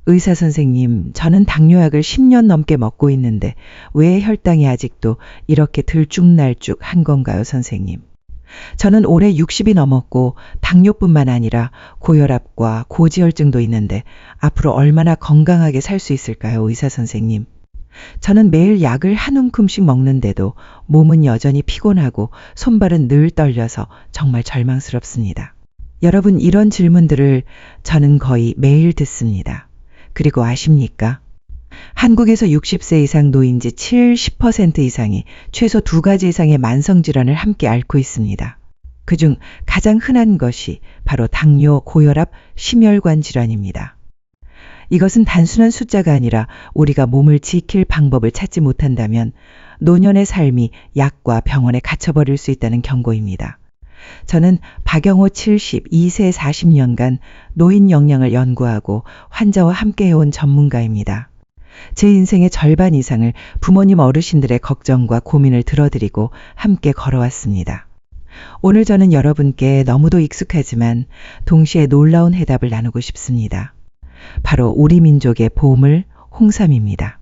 의사 선생님, 저는 당뇨약을 10년 넘게 먹고 있는데 왜 혈당이 아직도 이렇게 들쭉날쭉한 건가요, 선생님? 저는 올해 60이 넘었고 당뇨뿐만 아니라 고혈압과 고지혈증도 있는데 앞으로 얼마나 건강하게 살 수 있을까요, 의사 선생님? 저는 매일 약을 한 움큼씩 먹는데도 몸은 여전히 피곤하고 손발은 늘 떨려서 정말 절망스럽습니다. 여러분, 이런 질문들을 저는 거의 매일 듣습니다. 그리고 아십니까? 한국에서 60세 이상 노인지 70% 이상이 최소 2가지 이상의 만성질환을 함께 앓고 있습니다. 그중 가장 흔한 것이 바로 당뇨, 고혈압, 심혈관 질환입니다. 이것은 단순한 숫자가 아니라 우리가 몸을 지킬 방법을 찾지 못한다면 노년의 삶이 약과 병원에 갇혀버릴 수 있다는 경고입니다. 저는 박영호 72세 40년간 노인 영양을 연구하고 환자와 함께 해온 전문가입니다. 제 인생의 절반 이상을 부모님 어르신들의 걱정과 고민을 들어드리고 함께 걸어왔습니다. 오늘 저는 여러분께 너무도 익숙하지만 동시에 놀라운 해답을 나누고 싶습니다. 바로 우리 민족의 보물 홍삼입니다.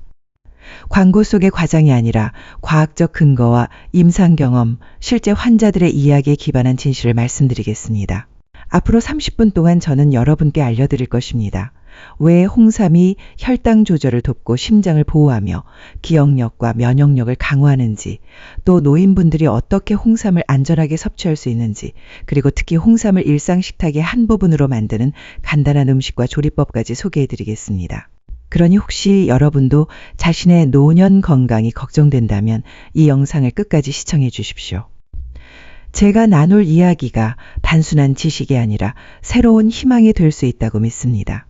광고 속의 과장이 아니라 과학적 근거와 임상 경험, 실제 환자들의 이야기에 기반한 진실을 말씀드리겠습니다. 앞으로 30분 동안 저는 여러분께 알려드릴 것입니다. 왜 홍삼이 혈당 조절을 돕고 심장을 보호하며 기억력과 면역력을 강화하는지, 또 노인분들이 어떻게 홍삼을 안전하게 섭취할 수 있는지, 그리고 특히 홍삼을 일상 식탁의 한 부분으로 만드는 간단한 음식과 조리법까지 소개해드리겠습니다. 그러니 혹시 여러분도 자신의 노년 건강이 걱정된다면 이 영상을 끝까지 시청해 주십시오. 제가 나눌 이야기가 단순한 지식이 아니라 새로운 희망이 될 수 있다고 믿습니다.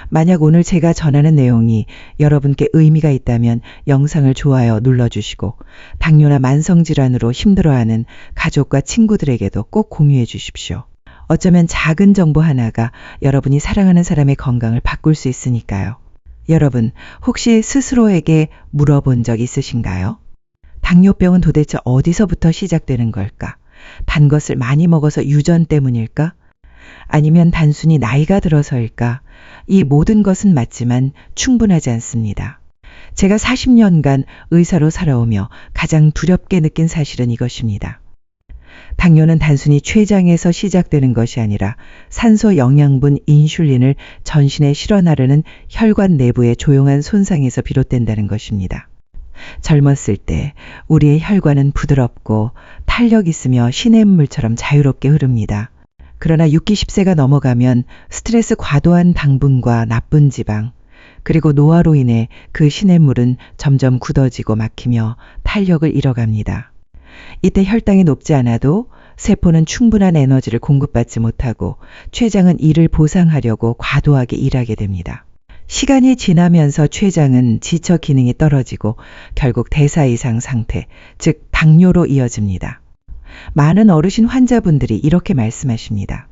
만약 오늘 제가 전하는 내용이 여러분께 의미가 있다면 영상을 좋아요 눌러주시고 당뇨나 만성질환으로 힘들어하는 가족과 친구들에게도 꼭 공유해 주십시오. 어쩌면 작은 정보 하나가 여러분이 사랑하는 사람의 건강을 바꿀 수 있으니까요. 여러분, 혹시 스스로에게 물어본 적 있으신가요? 당뇨병은 도대체 어디서부터 시작되는 걸까? 단 것을 많이 먹어서 유전 때문일까? 아니면 단순히 나이가 들어서일까? 이 모든 것은 맞지만 충분하지 않습니다. 제가 40년간 의사로 살아오며 가장 두렵게 느낀 사실은 이것입니다. 당뇨는 단순히 췌장에서 시작되는 것이 아니라 산소 영양분 인슐린을 전신에 실어 나르는 혈관 내부의 조용한 손상에서 비롯된다는 것입니다. 젊었을 때 우리의 혈관은 부드럽고 탄력 있으며 시냇물처럼 자유롭게 흐릅니다. 그러나 60, 10세가 넘어가면 스트레스 과도한 당분과 나쁜 지방, 그리고 노화로 인해 그 시냇물은 점점 굳어지고 막히며 탄력을 잃어갑니다. 이때 혈당이 높지 않아도 세포는 충분한 에너지를 공급받지 못하고 췌장은 이를 보상하려고 과도하게 일하게 됩니다. 시간이 지나면서 췌장은 지쳐 기능이 떨어지고 결국 대사 이상 상태, 즉 당뇨로 이어집니다. 많은 어르신 환자분들이 이렇게 말씀하십니다.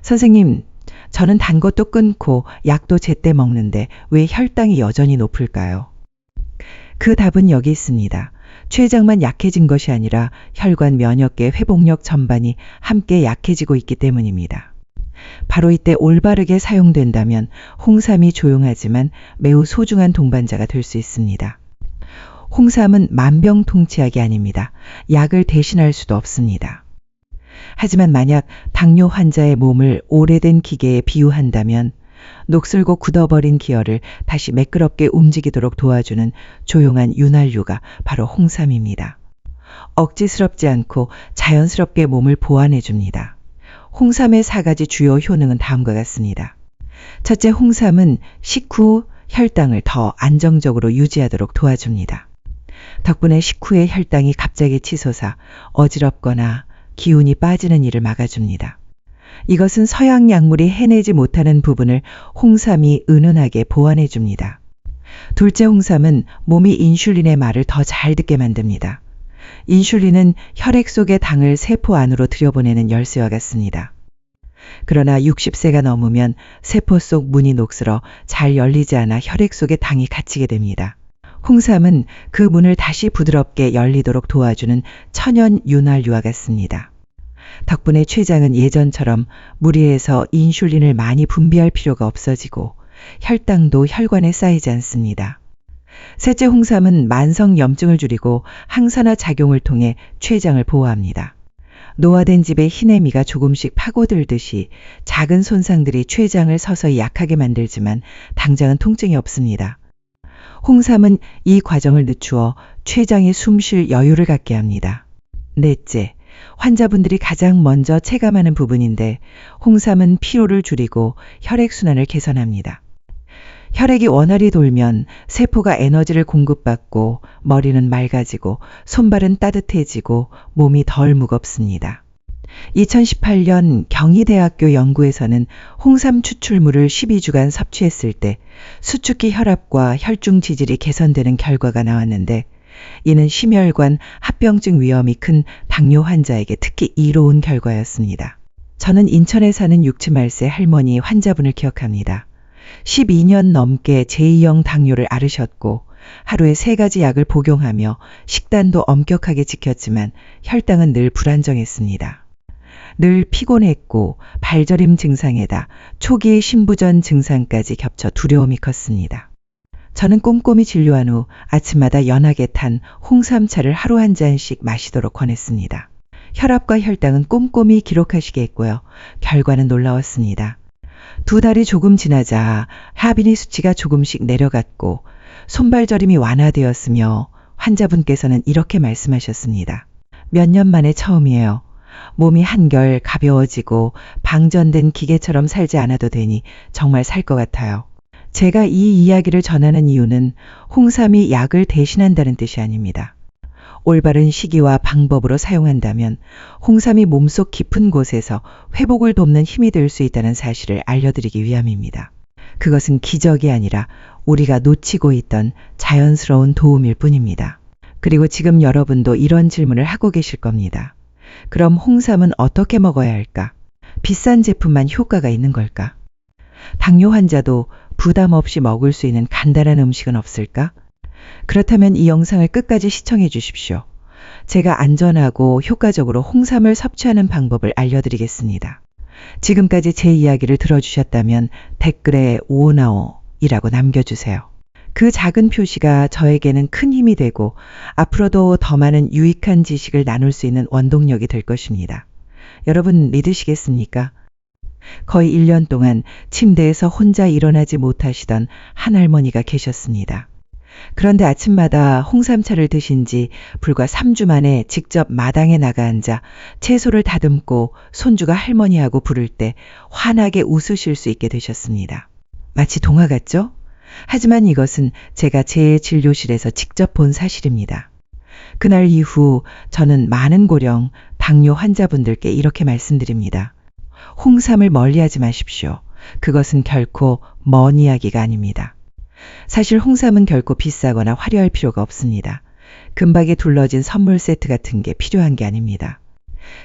선생님, 저는 단 것도 끊고 약도 제때 먹는데 왜 혈당이 여전히 높을까요? 그 답은 여기 있습니다. 췌장만 약해진 것이 아니라 혈관 면역계 회복력 전반이 함께 약해지고 있기 때문입니다. 바로 이때 올바르게 사용된다면 홍삼이 조용하지만 매우 소중한 동반자가 될 수 있습니다. 홍삼은 만병통치약이 아닙니다. 약을 대신할 수도 없습니다. 하지만 만약 당뇨 환자의 몸을 오래된 기계에 비유한다면 녹슬고 굳어버린 기혈을 다시 매끄럽게 움직이도록 도와주는 조용한 윤활유가 바로 홍삼입니다. 억지스럽지 않고 자연스럽게 몸을 보완해줍니다. 홍삼의 4가지 주요 효능은 다음과 같습니다. 첫째, 홍삼은 식후 혈당을 더 안정적으로 유지하도록 도와줍니다. 덕분에 식후의 혈당이 갑자기 치솟아 어지럽거나 기운이 빠지는 일을 막아줍니다. 이것은 서양 약물이 해내지 못하는 부분을 홍삼이 은은하게 보완해줍니다. 둘째, 홍삼은 몸이 인슐린의 말을 더 잘 듣게 만듭니다. 인슐린은 혈액 속의 당을 세포 안으로 들여보내는 열쇠와 같습니다. 그러나 60세가 넘으면 세포 속 문이 녹슬어 잘 열리지 않아 혈액 속에 당이 갇히게 됩니다. 홍삼은 그 문을 다시 부드럽게 열리도록 도와주는 천연 윤활유와 같습니다. 덕분에 췌장은 예전처럼 무리해서 인슐린을 많이 분비할 필요가 없어지고 혈당도 혈관에 쌓이지 않습니다. 셋째, 홍삼은 만성 염증을 줄이고 항산화 작용을 통해 췌장을 보호합니다. 노화된 집에 희내미가 조금씩 파고들듯이 작은 손상들이 췌장을 서서히 약하게 만들지만 당장은 통증이 없습니다. 홍삼은 이 과정을 늦추어 췌장이 숨 쉴 여유를 갖게 합니다. 넷째, 환자분들이 가장 먼저 체감하는 부분인데 홍삼은 피로를 줄이고 혈액순환을 개선합니다. 혈액이 원활히 돌면 세포가 에너지를 공급받고 머리는 맑아지고 손발은 따뜻해지고 몸이 덜 무겁습니다. 2018년 경희대학교 연구에서는 홍삼 추출물을 12주간 섭취했을 때 수축기 혈압과 혈중 지질이 개선되는 결과가 나왔는데 이는 심혈관 합병증 위험이 큰 당뇨 환자에게 특히 이로운 결과였습니다. 저는 인천에 사는 67세 할머니 환자분을 기억합니다. 12년 넘게 제2형 당뇨를 앓으셨고 하루에 3가지 약을 복용하며 식단도 엄격하게 지켰지만 혈당은 늘 불안정했습니다. 늘 피곤했고 발저림 증상에다 초기 신부전 증상까지 겹쳐 두려움이 컸습니다. 저는 꼼꼼히 진료한 후 아침마다 연하게 탄 홍삼차를 하루 한 잔씩 마시도록 권했습니다. 혈압과 혈당은 꼼꼼히 기록하시게 했고요. 결과는 놀라웠습니다. 2달이 조금 지나자 하비니 수치가 조금씩 내려갔고 손발저림이 완화되었으며 환자분께서는 이렇게 말씀하셨습니다. 몇 년 만에 처음이에요. 몸이 한결 가벼워지고 방전된 기계처럼 살지 않아도 되니 정말 살 것 같아요. 제가 이 이야기를 전하는 이유는 홍삼이 약을 대신한다는 뜻이 아닙니다. 올바른 시기와 방법으로 사용한다면 홍삼이 몸속 깊은 곳에서 회복을 돕는 힘이 될 수 있다는 사실을 알려드리기 위함입니다. 그것은 기적이 아니라 우리가 놓치고 있던 자연스러운 도움일 뿐입니다. 그리고 지금 여러분도 이런 질문을 하고 계실 겁니다. 그럼 홍삼은 어떻게 먹어야 할까? 비싼 제품만 효과가 있는 걸까? 당뇨 환자도 부담 없이 먹을 수 있는 간단한 음식은 없을까? 그렇다면 이 영상을 끝까지 시청해 주십시오. 제가 안전하고 효과적으로 홍삼을 섭취하는 방법을 알려드리겠습니다. 지금까지 제 이야기를 들어주셨다면 댓글에 오나오이라고 남겨주세요. 그 작은 표시가 저에게는 큰 힘이 되고 앞으로도 더 많은 유익한 지식을 나눌 수 있는 원동력이 될 것입니다. 여러분 믿으시겠습니까? 거의 1년 동안 침대에서 혼자 일어나지 못하시던 한 할머니가 계셨습니다. 그런데 아침마다 홍삼차를 드신 지 불과 3주 만에 직접 마당에 나가 앉아 채소를 다듬고 손주가 할머니하고 부를 때 환하게 웃으실 수 있게 되셨습니다. 마치 동화 같죠? 하지만 이것은 제가 제 진료실에서 직접 본 사실입니다. 그날 이후 저는 많은 고령 당뇨 환자분들께 이렇게 말씀드립니다. 홍삼을 멀리하지 마십시오. 그것은 결코 먼 이야기가 아닙니다. 사실 홍삼은 결코 비싸거나 화려할 필요가 없습니다. 금박에 둘러진 선물 세트 같은 게 필요한 게 아닙니다.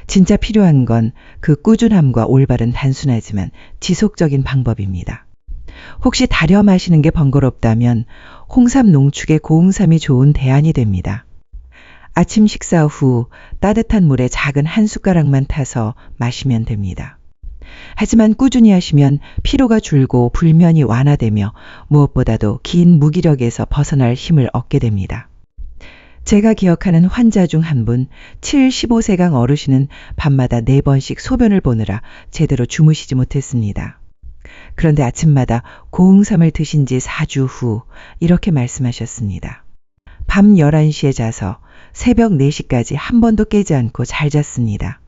진짜 필요한 건 그 꾸준함과 올바른 단순하지만 지속적인 방법입니다. 혹시 달여 마시는 게 번거롭다면 홍삼 농축에 고홍삼이 좋은 대안이 됩니다. 아침 식사 후 따뜻한 물에 작은 한 숟가락만 타서 마시면 됩니다. 하지만 꾸준히 하시면 피로가 줄고 불면이 완화되며 무엇보다도 긴 무기력에서 벗어날 힘을 얻게 됩니다. 제가 기억하는 환자 중 한 분, 75세강 어르신은 밤마다 4번씩 소변을 보느라 제대로 주무시지 못했습니다. 그런데 아침마다 고홍삼을 드신 지 4주 후 이렇게 말씀하셨습니다. 밤 11시에 자서 새벽 4시까지 한 번도 깨지 않고 잘 잤습니다.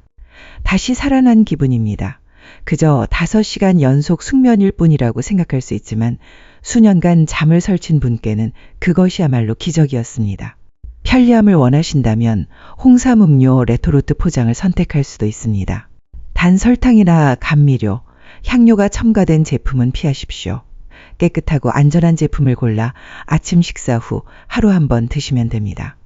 다시 살아난 기분입니다. 그저 5시간 연속 숙면일 뿐이라고 생각할 수 있지만 수년간 잠을 설친 분께는 그것이야말로 기적이었습니다. 편리함을 원하신다면 홍삼 음료 레토르트 포장을 선택할 수도 있습니다. 단 설탕이나 감미료, 향료가 첨가된 제품은 피하십시오. 깨끗하고 안전한 제품을 골라 아침 식사 후 하루 한 번 드시면 됩니다.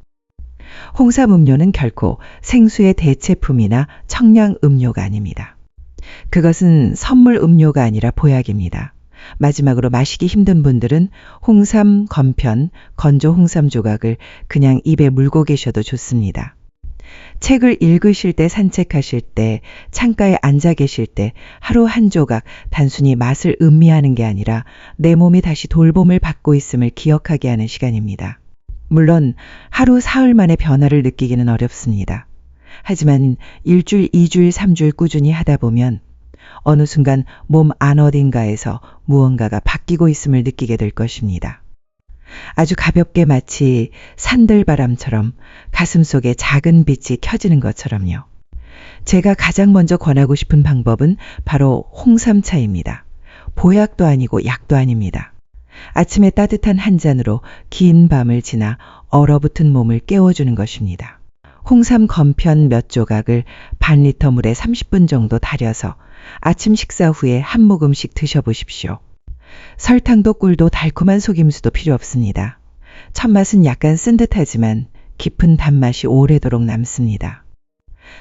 홍삼 음료는 결코 생수의 대체품이나 청량 음료가 아닙니다. 그것은 선물 음료가 아니라 보약입니다. 마지막으로 마시기 힘든 분들은 홍삼 건편, 건조 홍삼 조각을 그냥 입에 물고 계셔도 좋습니다. 책을 읽으실 때, 산책하실 때, 창가에 앉아 계실 때 하루 한 조각 단순히 맛을 음미하는 게 아니라 내 몸이 다시 돌봄을 받고 있음을 기억하게 하는 시간입니다. 물론 하루 사흘 만에 변화를 느끼기는 어렵습니다. 하지만 일주일, 2주일, 3주일 꾸준히 하다 보면 어느 순간 몸 안 어딘가에서 무언가가 바뀌고 있음을 느끼게 될 것입니다. 아주 가볍게 마치 산들바람처럼 가슴속에 작은 빛이 켜지는 것처럼요. 제가 가장 먼저 권하고 싶은 방법은 바로 홍삼차입니다. 보약도 아니고 약도 아닙니다. 아침에 따뜻한 한 잔으로 긴 밤을 지나 얼어붙은 몸을 깨워주는 것입니다. 홍삼 건편 몇 조각을 반 리터 물에 30분 정도 달여서 아침 식사 후에 한 모금씩 드셔보십시오. 설탕도 꿀도 달콤한 속임수도 필요 없습니다. 첫맛은 약간 쓴 듯하지만 깊은 단맛이 오래도록 남습니다.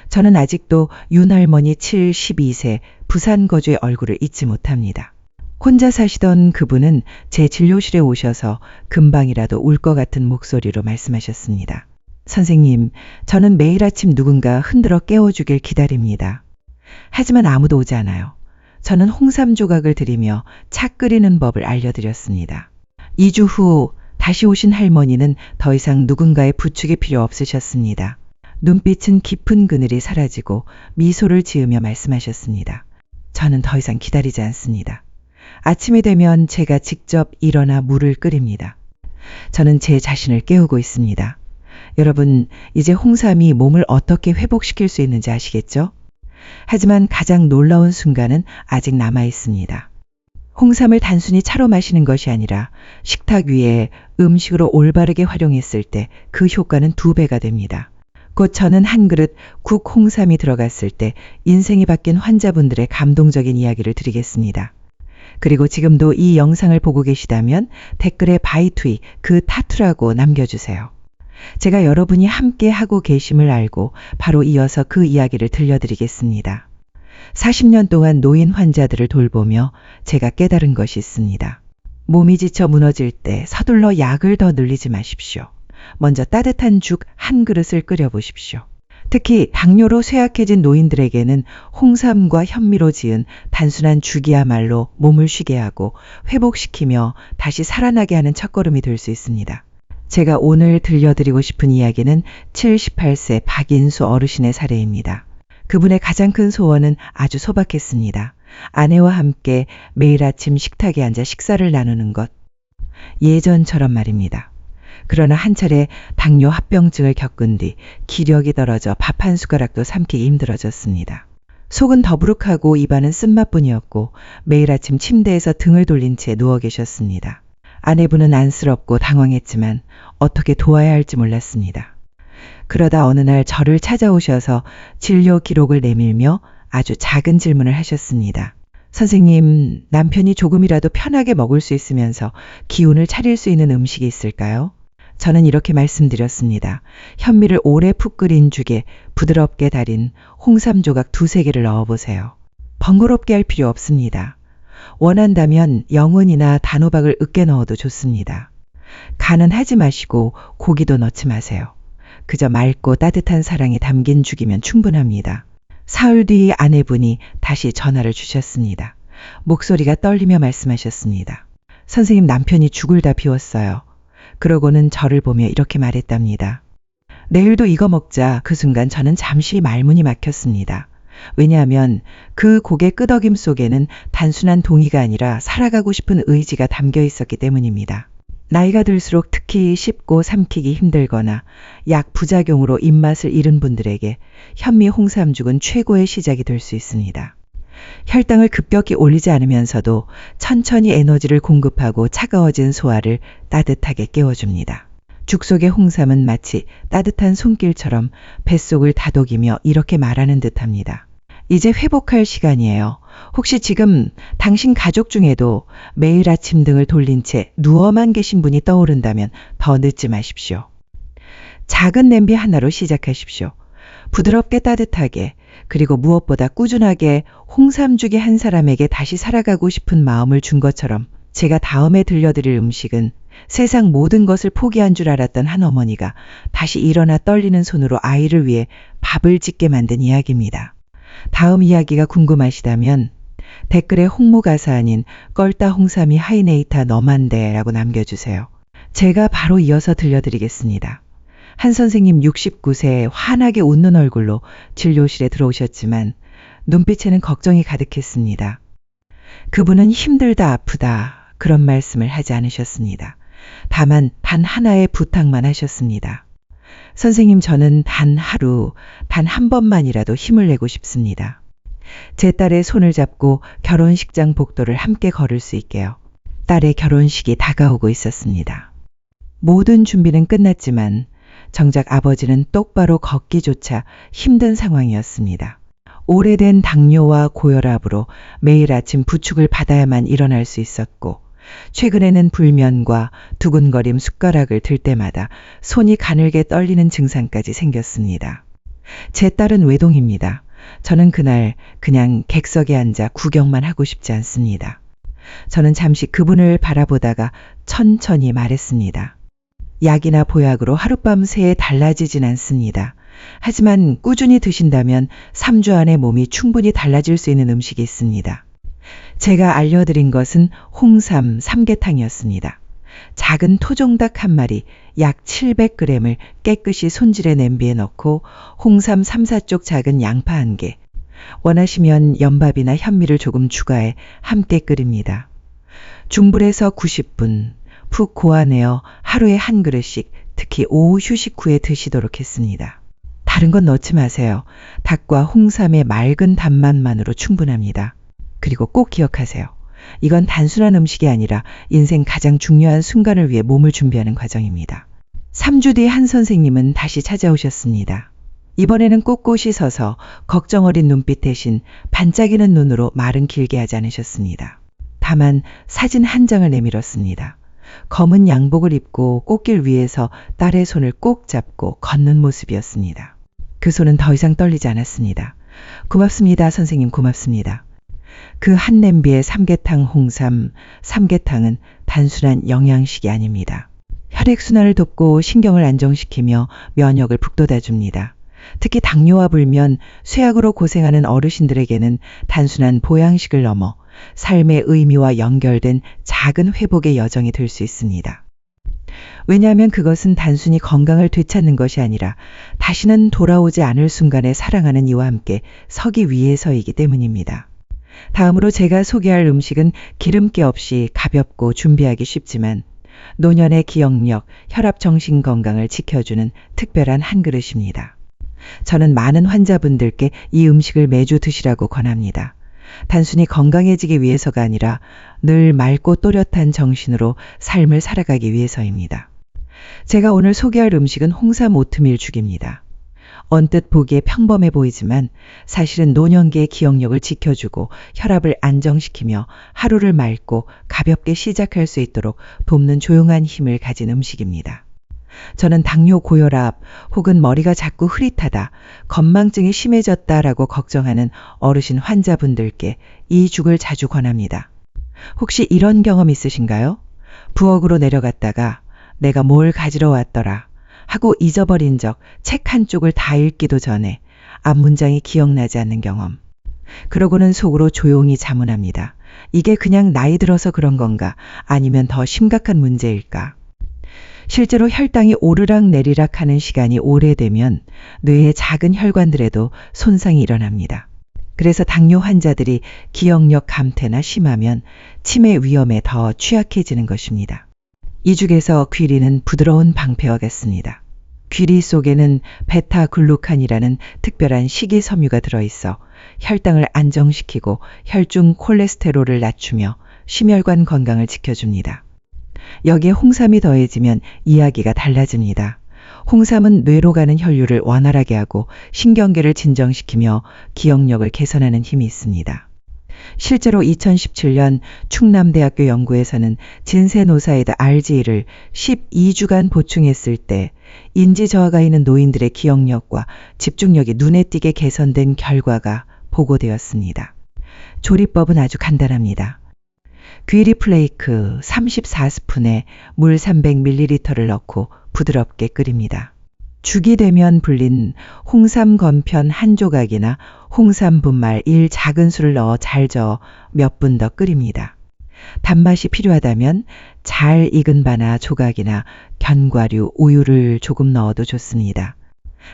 저는 아직도 윤할머니 72세 부산 거주의 얼굴을 잊지 못합니다. 혼자 사시던 그분은 제 진료실에 오셔서 금방이라도 울 것 같은 목소리로 말씀하셨습니다. 선생님, 저는 매일 아침 누군가 흔들어 깨워주길 기다립니다. 하지만 아무도 오지 않아요. 저는 홍삼 조각을 드리며 차 끓이는 법을 알려드렸습니다. 2주 후 다시 오신 할머니는 더 이상 누군가의 부축이 필요 없으셨습니다. 눈빛은 깊은 그늘이 사라지고 미소를 지으며 말씀하셨습니다. 저는 더 이상 기다리지 않습니다. 아침이 되면 제가 직접 일어나 물을 끓입니다. 저는 제 자신을 깨우고 있습니다. 여러분, 이제 홍삼이 몸을 어떻게 회복시킬 수 있는지 아시겠죠? 하지만 가장 놀라운 순간은 아직 남아 있습니다. 홍삼을 단순히 차로 마시는 것이 아니라 식탁 위에 음식으로 올바르게 활용했을 때 그 효과는 2배가 됩니다. 곧 저는 한 그릇 국 홍삼이 들어갔을 때 인생이 바뀐 환자분들의 감동적인 이야기를 드리겠습니다. 그리고 지금도 이 영상을 보고 계시다면 댓글에 바이투이 그 타투라고 남겨주세요. 제가 여러분이 함께 하고 계심을 알고 바로 이어서 그 이야기를 들려드리겠습니다. 40년 동안 노인 환자들을 돌보며 제가 깨달은 것이 있습니다. 몸이 지쳐 무너질 때 서둘러 약을 더 늘리지 마십시오. 먼저 따뜻한 죽 한 그릇을 끓여보십시오. 특히 당뇨로 쇠약해진 노인들에게는 홍삼과 현미로 지은 단순한 죽이야말로 몸을 쉬게 하고 회복시키며 다시 살아나게 하는 첫걸음이 될 수 있습니다. 제가 오늘 들려드리고 싶은 이야기는 78세 박인수 어르신의 사례입니다. 그분의 가장 큰 소원은 아주 소박했습니다. 아내와 함께 매일 아침 식탁에 앉아 식사를 나누는 것. 예전처럼 말입니다. 그러나 한 차례 당뇨 합병증을 겪은 뒤 기력이 떨어져 밥 한 숟가락도 삼키기 힘들어졌습니다. 속은 더부룩하고 입안은 쓴맛뿐이었고 매일 아침 침대에서 등을 돌린 채 누워 계셨습니다. 아내분은 안쓰럽고 당황했지만 어떻게 도와야 할지 몰랐습니다. 그러다 어느 날 저를 찾아오셔서 진료 기록을 내밀며 아주 작은 질문을 하셨습니다. 선생님, 남편이 조금이라도 편하게 먹을 수 있으면서 기운을 차릴 수 있는 음식이 있을까요? 저는 이렇게 말씀드렸습니다. 현미를 오래 푹 끓인 죽에 부드럽게 달인 홍삼 조각 2-3개를 넣어보세요. 번거롭게 할 필요 없습니다. 원한다면 영은이나 단호박을 으깨 넣어도 좋습니다. 간은 하지 마시고 고기도 넣지 마세요. 그저 맑고 따뜻한 사랑이 담긴 죽이면 충분합니다. 사흘 뒤 아내분이 다시 전화를 주셨습니다. 목소리가 떨리며 말씀하셨습니다. 선생님, 남편이 죽을 다 비웠어요. 그러고는 저를 보며 이렇게 말했답니다. 내일도 이거 먹자. 그 순간 저는 잠시 말문이 막혔습니다. 왜냐하면 그 고개 끄덕임 속에는 단순한 동의가 아니라 살아가고 싶은 의지가 담겨 있었기 때문입니다. 나이가 들수록 특히 씹고 삼키기 힘들거나 약 부작용으로 입맛을 잃은 분들에게 현미 홍삼죽은 최고의 시작이 될 수 있습니다. 혈당을 급격히 올리지 않으면서도 천천히 에너지를 공급하고 차가워진 소화를 따뜻하게 깨워줍니다. 죽 속의 홍삼은 마치 따뜻한 손길처럼 뱃속을 다독이며 이렇게 말하는 듯합니다. 이제 회복할 시간이에요. 혹시 지금 당신 가족 중에도 매일 아침 등을 돌린 채 누워만 계신 분이 떠오른다면 더 늦지 마십시오. 작은 냄비 하나로 시작하십시오. 부드럽게 따뜻하게, 그리고 무엇보다 꾸준하게 홍삼죽이 한 사람에게 다시 살아가고 싶은 마음을 준 것처럼 제가 다음에 들려드릴 음식은 세상 모든 것을 포기한 줄 알았던 한 어머니가 다시 일어나 떨리는 손으로 아이를 위해 밥을 짓게 만든 이야기입니다. 다음 이야기가 궁금하시다면 댓글에 홍무가사 아닌 껄따 홍삼이 하이네이타 너만데라고 남겨주세요. 제가 바로 이어서 들려드리겠습니다. 한 선생님 69세 환하게 웃는 얼굴로 진료실에 들어오셨지만 눈빛에는 걱정이 가득했습니다. 그분은 힘들다 아프다 그런 말씀을 하지 않으셨습니다. 다만 단 하나의 부탁만 하셨습니다. 선생님, 저는 단 하루, 단 한 번만이라도 힘을 내고 싶습니다. 제 딸의 손을 잡고 결혼식장 복도를 함께 걸을 수 있게요. 딸의 결혼식이 다가오고 있었습니다. 모든 준비는 끝났지만 정작 아버지는 똑바로 걷기조차 힘든 상황이었습니다. 오래된 당뇨와 고혈압으로 매일 아침 부축을 받아야만 일어날 수 있었고 최근에는 불면과 두근거림 숟가락을 들 때마다 손이 가늘게 떨리는 증상까지 생겼습니다. 제 딸은 외동입니다. 저는 그날 그냥 객석에 앉아 구경만 하고 싶지 않습니다. 저는 잠시 그분을 바라보다가 천천히 말했습니다. 약이나 보약으로 하룻밤 새에 달라지진 않습니다. 하지만 꾸준히 드신다면 3주 안에 몸이 충분히 달라질 수 있는 음식이 있습니다. 제가 알려드린 것은 홍삼 삼계탕이었습니다. 작은 토종닭 한 마리 약 700g을 깨끗이 손질해 냄비에 넣고 홍삼 3, 4쪽 작은 양파 1개, 원하시면 연밥이나 현미를 조금 추가해 함께 끓입니다. 중불에서 90분 푹 고아내어 하루에 한 그릇씩 특히 오후 휴식 후에 드시도록 했습니다. 다른 건 넣지 마세요. 닭과 홍삼의 맑은 단맛만으로 충분합니다. 그리고 꼭 기억하세요. 이건 단순한 음식이 아니라 인생 가장 중요한 순간을 위해 몸을 준비하는 과정입니다. 3주 뒤 한 선생님은 다시 찾아오셨습니다. 이번에는 꼿꼿이 서서 걱정 어린 눈빛 대신 반짝이는 눈으로 말은 길게 하지 않으셨습니다. 다만 사진 한 장을 내밀었습니다. 검은 양복을 입고 꽃길 위에서 딸의 손을 꼭 잡고 걷는 모습이었습니다. 그 손은 더 이상 떨리지 않았습니다. 고맙습니다, 선생님, 고맙습니다. 그 한 냄비의 삼계탕 홍삼, 삼계탕은 단순한 영양식이 아닙니다. 혈액순환을 돕고 신경을 안정시키며 면역을 북돋아줍니다. 특히 당뇨와 불면, 쇠약으로 고생하는 어르신들에게는 단순한 보양식을 넘어 삶의 의미와 연결된 작은 회복의 여정이 될 수 있습니다. 왜냐하면 그것은 단순히 건강을 되찾는 것이 아니라 다시는 돌아오지 않을 순간에 사랑하는 이와 함께 서기 위해서이기 때문입니다. 다음으로 제가 소개할 음식은 기름기 없이 가볍고 준비하기 쉽지만 노년의 기억력, 혈압 정신 건강을 지켜주는 특별한 한 그릇입니다. 저는 많은 환자분들께 이 음식을 매주 드시라고 권합니다. 단순히 건강해지기 위해서가 아니라 늘 맑고 또렷한 정신으로 삶을 살아가기 위해서입니다. 제가 오늘 소개할 음식은 홍삼 오트밀 죽입니다. 언뜻 보기에 평범해 보이지만 사실은 노년기의 기억력을 지켜주고 혈압을 안정시키며 하루를 맑고 가볍게 시작할 수 있도록 돕는 조용한 힘을 가진 음식입니다. 저는 당뇨, 고혈압 혹은 머리가 자꾸 흐릿하다, 건망증이 심해졌다라고 걱정하는 어르신 환자분들께 이 죽을 자주 권합니다. 혹시 이런 경험 있으신가요? 부엌으로 내려갔다가 내가 뭘 가지러 왔더라 하고 잊어버린 적 책 한쪽을 다 읽기도 전에 앞 문장이 기억나지 않는 경험. 그러고는 속으로 조용히 자문합니다. 이게 그냥 나이 들어서 그런 건가? 아니면 더 심각한 문제일까? 실제로 혈당이 오르락 내리락 하는 시간이 오래되면 뇌의 작은 혈관들에도 손상이 일어납니다. 그래서 당뇨 환자들이 기억력 감퇴나 심하면 치매 위험에 더 취약해지는 것입니다. 이 죽에서 귀리는 부드러운 방패와 같습니다. 귀리 속에는 베타글루칸이라는 특별한 식이섬유가 들어있어 혈당을 안정시키고 혈중 콜레스테롤을 낮추며 심혈관 건강을 지켜줍니다. 여기에 홍삼이 더해지면 이야기가 달라집니다. 홍삼은 뇌로 가는 혈류를 원활하게 하고 신경계를 진정시키며 기억력을 개선하는 힘이 있습니다. 실제로 2017년 충남대학교 연구에서는 진세노사이드 RG를 12주간 보충했을 때 인지 저하가 있는 노인들의 기억력과 집중력이 눈에 띄게 개선된 결과가 보고되었습니다. 조리법은 아주 간단합니다. 귀리 플레이크 34스푼에 물 300ml를 넣고 부드럽게 끓입니다. 죽이 되면 불린 홍삼 건편 한 조각이나 홍삼 분말 1 작은술을 넣어 잘 저어 몇 분 더 끓입니다. 단맛이 필요하다면 잘 익은 바나 조각이나 견과류, 우유를 조금 넣어도 좋습니다.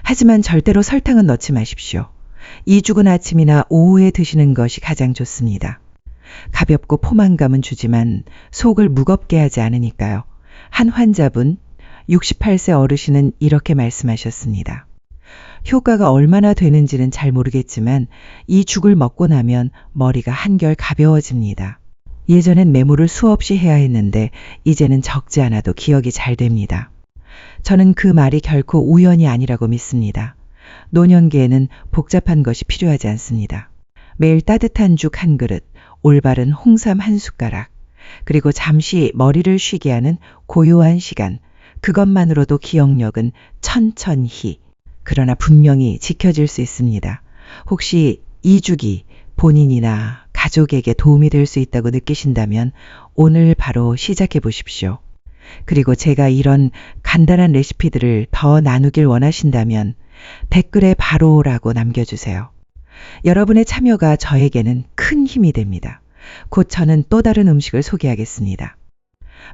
하지만 절대로 설탕은 넣지 마십시오. 이 죽은 아침이나 오후에 드시는 것이 가장 좋습니다. 가볍고 포만감은 주지만 속을 무겁게 하지 않으니까요. 한 환자분, 68세 어르신은 이렇게 말씀하셨습니다. 효과가 얼마나 되는지는 잘 모르겠지만 이 죽을 먹고 나면 머리가 한결 가벼워집니다. 예전엔 메모를 수없이 해야 했는데 이제는 적지 않아도 기억이 잘 됩니다. 저는 그 말이 결코 우연이 아니라고 믿습니다. 노년기에는 복잡한 것이 필요하지 않습니다. 매일 따뜻한 죽 한 그릇, 올바른 홍삼 한 숟가락, 그리고 잠시 머리를 쉬게 하는 고요한 시간, 그것만으로도 기억력은 천천히, 그러나 분명히 지켜질 수 있습니다. 혹시 이 죽이 본인이나 가족에게 도움이 될 수 있다고 느끼신다면 오늘 바로 시작해 보십시오. 그리고 제가 이런 간단한 레시피들을 더 나누길 원하신다면 댓글에 바로라고 남겨주세요. 여러분의 참여가 저에게는 큰 힘이 됩니다. 곧 저는 또 다른 음식을 소개하겠습니다.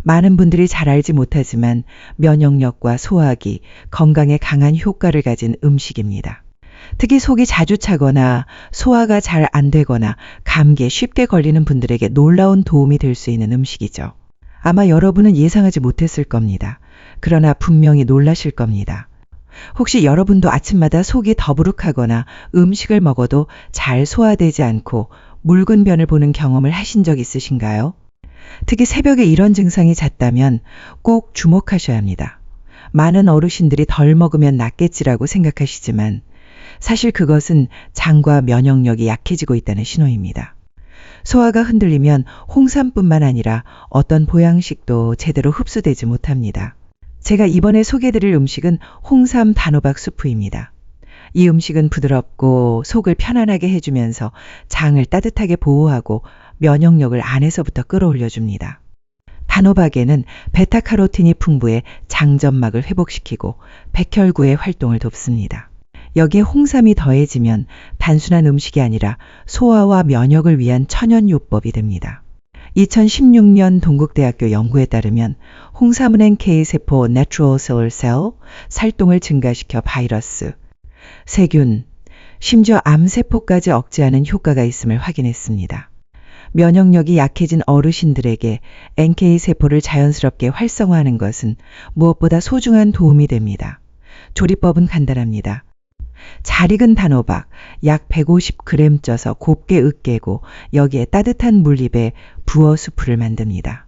많은 분들이 잘 알지 못하지만 면역력과 소화기, 건강에 강한 효과를 가진 음식입니다. 특히 속이 자주 차거나 소화가 잘 안 되거나 감기에 쉽게 걸리는 분들에게 놀라운 도움이 될 수 있는 음식이죠. 아마 여러분은 예상하지 못했을 겁니다. 그러나 분명히 놀라실 겁니다. 혹시 여러분도 아침마다 속이 더부룩하거나 음식을 먹어도 잘 소화되지 않고 묽은 변을 보는 경험을 하신 적 있으신가요? 특히 새벽에 이런 증상이 잦다면 꼭 주목하셔야 합니다. 많은 어르신들이 덜 먹으면 낫겠지라고 생각하시지만 사실 그것은 장과 면역력이 약해지고 있다는 신호입니다. 소화가 흔들리면 홍삼뿐만 아니라 어떤 보양식도 제대로 흡수되지 못합니다. 제가 이번에 소개해드릴 음식은 홍삼 단호박 수프입니다. 이 음식은 부드럽고 속을 편안하게 해주면서 장을 따뜻하게 보호하고 면역력을 안에서부터 끌어올려줍니다. 단호박에는 베타카로틴이 풍부해 장점막을 회복시키고 백혈구의 활동을 돕습니다. 여기에 홍삼이 더해지면 단순한 음식이 아니라 소화와 면역을 위한 천연요법이 됩니다. 2016년 동국대학교 연구에 따르면 홍삼은 NK-세포 Natural Killer Cell, 살동을 증가시켜 바이러스, 세균, 심지어 암세포까지 억제하는 효과가 있음을 확인했습니다. 면역력이 약해진 어르신들에게 NK-세포를 자연스럽게 활성화하는 것은 무엇보다 소중한 도움이 됩니다. 조리법은 간단합니다. 잘 익은 단호박 약 150g 쪄서 곱게 으깨고 여기에 따뜻한 물입에 부어 수프를 만듭니다.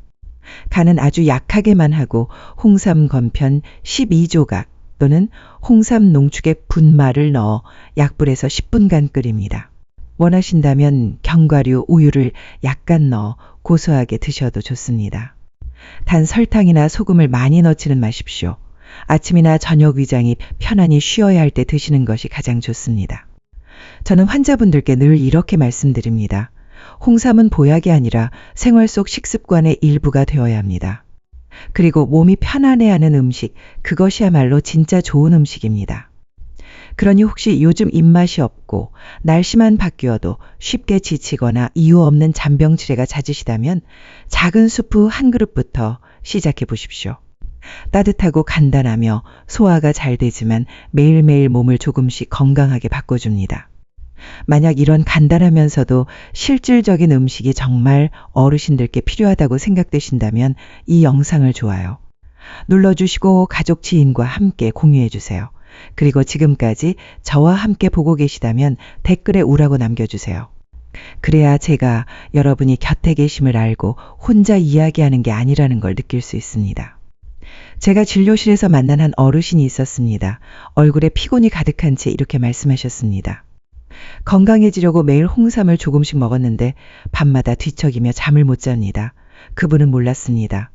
간은 아주 약하게만 하고 홍삼 건편 12조각 또는 홍삼 농축액 분말을 넣어 약불에서 10분간 끓입니다. 원하신다면 견과류, 우유를 약간 넣어 고소하게 드셔도 좋습니다. 단 설탕이나 소금을 많이 넣지는 마십시오. 아침이나 저녁 위장이 편안히 쉬어야 할 때 드시는 것이 가장 좋습니다. 저는 환자분들께 늘 이렇게 말씀드립니다. 홍삼은 보약이 아니라 생활 속 식습관의 일부가 되어야 합니다. 그리고 몸이 편안해하는 음식, 그것이야말로 진짜 좋은 음식입니다. 그러니 혹시 요즘 입맛이 없고 날씨만 바뀌어도 쉽게 지치거나 이유 없는 잔병치레가 잦으시다면 작은 수프 한 그릇부터 시작해 보십시오. 따뜻하고 간단하며 소화가 잘 되지만 매일매일 몸을 조금씩 건강하게 바꿔줍니다. 만약 이런 간단하면서도 실질적인 음식이 정말 어르신들께 필요하다고 생각되신다면 이 영상을 좋아요. 눌러주시고 가족 지인과 함께 공유해주세요. 그리고 지금까지 저와 함께 보고 계시다면 댓글에 우라고 남겨주세요. 그래야 제가 여러분이 곁에 계심을 알고 혼자 이야기하는 게 아니라는 걸 느낄 수 있습니다. 제가 진료실에서 만난 한 어르신이 있었습니다. 얼굴에 피곤이 가득한 채 이렇게 말씀하셨습니다. 건강해지려고 매일 홍삼을 조금씩 먹었는데 밤마다 뒤척이며 잠을 못 잡니다. 그분은 몰랐습니다.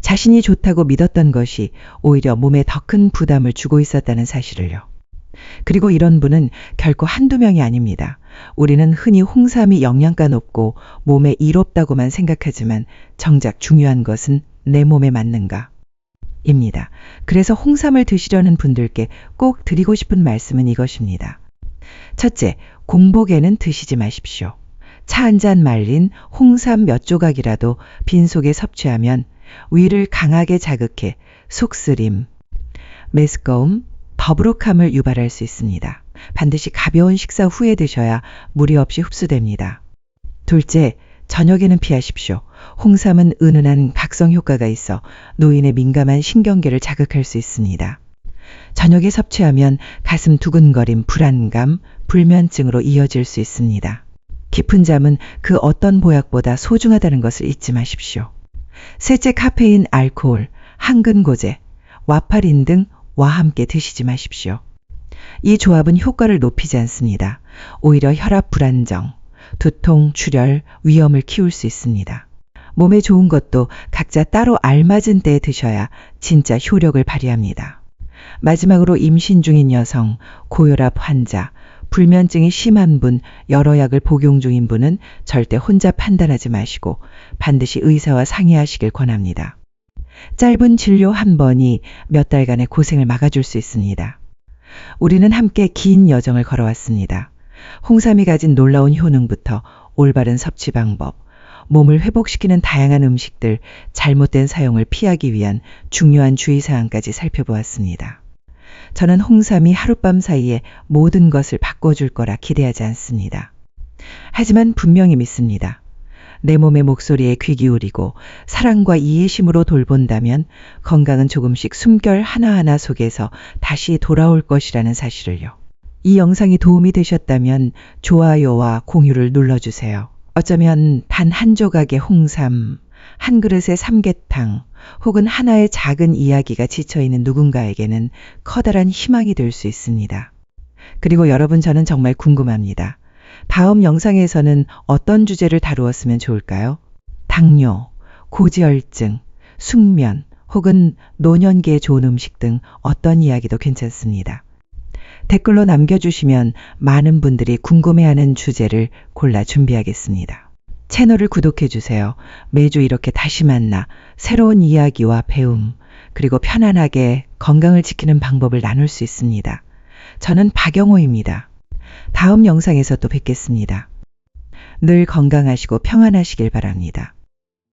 자신이 좋다고 믿었던 것이 오히려 몸에 더 큰 부담을 주고 있었다는 사실을요. 그리고 이런 분은 결코 한두 명이 아닙니다. 우리는 흔히 홍삼이 영양가 높고 몸에 이롭다고만 생각하지만 정작 중요한 것은 내 몸에 맞는가? 입니다. 그래서 홍삼을 드시려는 분들께 꼭 드리고 싶은 말씀은 이것입니다. 첫째, 공복에는 드시지 마십시오. 차 한 잔 말린 홍삼 몇 조각이라도 빈속에 섭취하면 위를 강하게 자극해 속쓰림, 메스꺼움, 더부룩함을 유발할 수 있습니다. 반드시 가벼운 식사 후에 드셔야 무리 없이 흡수됩니다. 둘째, 저녁에는 피하십시오. 홍삼은 은은한 각성 효과가 있어 노인의 민감한 신경계를 자극할 수 있습니다. 저녁에 섭취하면 가슴 두근거림, 불안감, 불면증으로 이어질 수 있습니다. 깊은 잠은 그 어떤 보약보다 소중하다는 것을 잊지 마십시오. 셋째, 카페인, 알코올, 항근고제, 와파린 등와 함께 드시지 마십시오. 이 조합은 효과를 높이지 않습니다. 오히려 혈압 불안정, 두통, 출혈, 위험을 키울 수 있습니다. 몸에 좋은 것도 각자 따로 알맞은 때에 드셔야 진짜 효력을 발휘합니다. 마지막으로 임신 중인 여성, 고혈압 환자, 불면증이 심한 분, 여러 약을 복용 중인 분은 절대 혼자 판단하지 마시고 반드시 의사와 상의하시길 권합니다. 짧은 진료 한 번이 몇 달간의 고생을 막아줄 수 있습니다. 우리는 함께 긴 여정을 걸어왔습니다. 홍삼이 가진 놀라운 효능부터 올바른 섭취 방법, 몸을 회복시키는 다양한 음식들, 잘못된 사용을 피하기 위한 중요한 주의사항까지 살펴보았습니다. 저는 홍삼이 하룻밤 사이에 모든 것을 바꿔줄 거라 기대하지 않습니다. 하지만 분명히 믿습니다. 내 몸의 목소리에 귀 기울이고 사랑과 이해심으로 돌본다면 건강은 조금씩 숨결 하나하나 속에서 다시 돌아올 것이라는 사실을요. 이 영상이 도움이 되셨다면 좋아요와 공유를 눌러주세요. 어쩌면 단 한 조각의 홍삼, 한 그릇의 삼계탕, 혹은 하나의 작은 이야기가 지쳐있는 누군가에게는 커다란 희망이 될 수 있습니다. 그리고 여러분, 저는 정말 궁금합니다. 다음 영상에서는 어떤 주제를 다루었으면 좋을까요? 당뇨, 고지혈증, 숙면, 혹은 노년기에 좋은 음식 등 어떤 이야기도 괜찮습니다. 댓글로 남겨주시면 많은 분들이 궁금해하는 주제를 골라 준비하겠습니다. 채널을 구독해주세요. 매주 이렇게 다시 만나 새로운 이야기와 배움, 그리고 편안하게 건강을 지키는 방법을 나눌 수 있습니다. 저는 박영호입니다. 다음 영상에서 또 뵙겠습니다. 늘 건강하시고 평안하시길 바랍니다.